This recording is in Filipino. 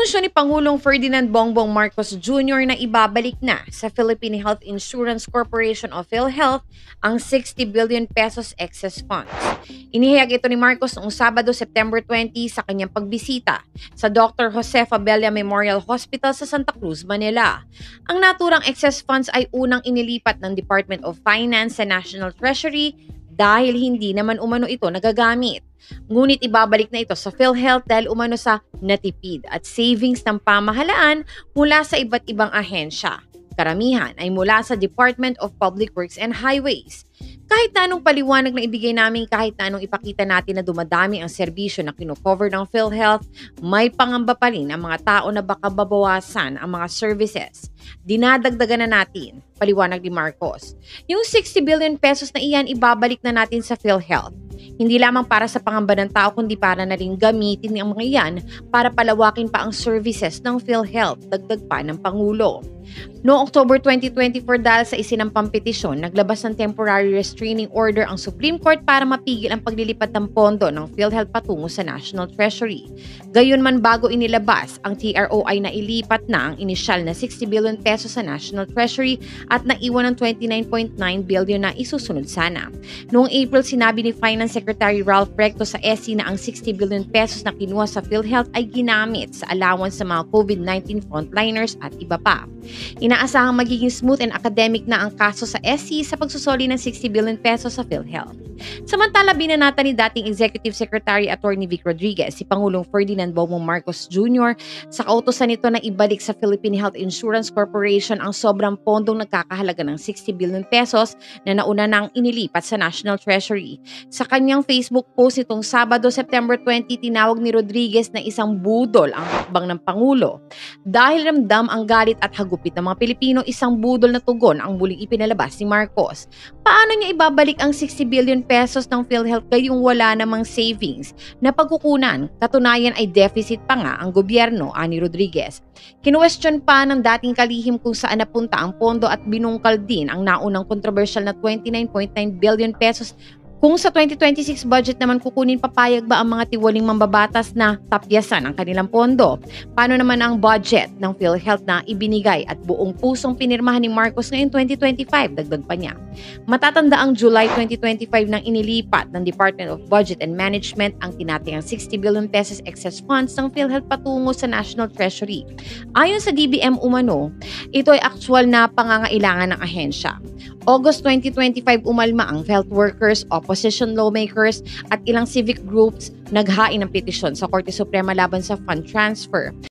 Inanunsyo ni Pangulong Ferdinand Bongbong Marcos Jr. na ibabalik na sa Philippine Health Insurance Corporation o PhilHealth ang 60 billion pesos excess funds. Inihayag ito ni Marcos noong Sabado, September 20 sa kanyang pagbisita sa Dr. Jose Fabella Memorial Hospital sa Santa Cruz, Manila. Ang naturang excess funds ay unang inilipat ng Department of Finance sa National Treasury dahil hindi naman umano ito nagagamit. Ngunit ibabalik na ito sa PhilHealth dahil umano sa natipid at savings ng pamahalaan mula sa iba't ibang ahensya. Karamihan ay mula sa Department of Public Works and Highways. Kahit na anong paliwanag na ibigay namin, kahit na anong ipakita natin na dumadami ang serbisyo na kino-cover ng PhilHealth, may pangamba pa rin ang mga tao na baka babawasan ang mga services. Dinadagdagan na natin, paliwanag ni Marcos. Yung 60 billion pesos na iyan ibabalik na natin sa PhilHealth. Hindi lamang para sa pangamba ng tao kundi para na rin gamitin ang mga iyan para palawakin pa ang services ng PhilHealth, dagdag pa ng Pangulo. Noong October 2024 dahil sa isinampang petisyon, naglabas ng temporary restraining order ang Supreme Court para mapigil ang paglilipat ng pondo ng PhilHealth patungo sa National Treasury. Gayunman bago inilabas, ang TRO ay nailipat na ang inisyal na 60 billion pesos sa National Treasury at naiwan ng 29.9 billion na isusunod sana. Noong April, sinabi ni Finance Secretary Ralph Recto sa SC na ang 60 billion pesos na kinuha sa PhilHealth ay ginamit sa allowance sa mga COVID-19 frontliners at iba pa. Inaasahang magiging smooth and academic na ang kaso sa SC sa pagsusoli ng 60 billion pesos sa PhilHealth. Samantala, binanata ni dating Executive Secretary Atty. Vic Rodriguez si Pangulong Ferdinand Bongbong Marcos Jr. sa kautusan nito na ibalik sa Philippine Health Insurance Corporation ang sobrang pondong nagkakahalaga ng 60 billion pesos na nauna nang inilipat sa National Treasury. Sa kanyang Facebook post nitong Sabado, September 20, tinawag ni Rodriguez na isang budol ang hakbang ng Pangulo. Dahil ramdam ang galit at hagupit ng mga Pilipino, isang budol na tugon ang muling ipinalabas ni Marcos. Paano niya ibabalik ang 60 billion pesos ng PhilHealth kayong wala namang savings na pagkukunan? Katunayan ay deficit pa nga ang gobyerno, ani Rodriguez. Kinuwestiyon pa ng dating kalihim kung saan napunta ang pondo at binungkal din ang naunang kontrobersyal na 29.9 billion pesos. Kung sa 2026 budget naman kukunin, papayag ba ang mga tiwaling mambabatas na tapyasan ang kanilang pondo? Paano naman ang budget ng PhilHealth na ibinigay at buong pusong pinirmahan ni Marcos ngayong 2025? Dagdag pa niya. Matatanda ang July 2025 nang inilipat ng Department of Budget and Management ang tinatayang 60 billion pesos excess funds ng PhilHealth patungo sa National Treasury. Ayon sa DBM umano, ito ay actual na pangangailangan ng ahensya. August 2025 umalma ang health workers, opposition lawmakers at ilang civic groups naghain ng petisyon sa Korte Suprema laban sa fund transfer.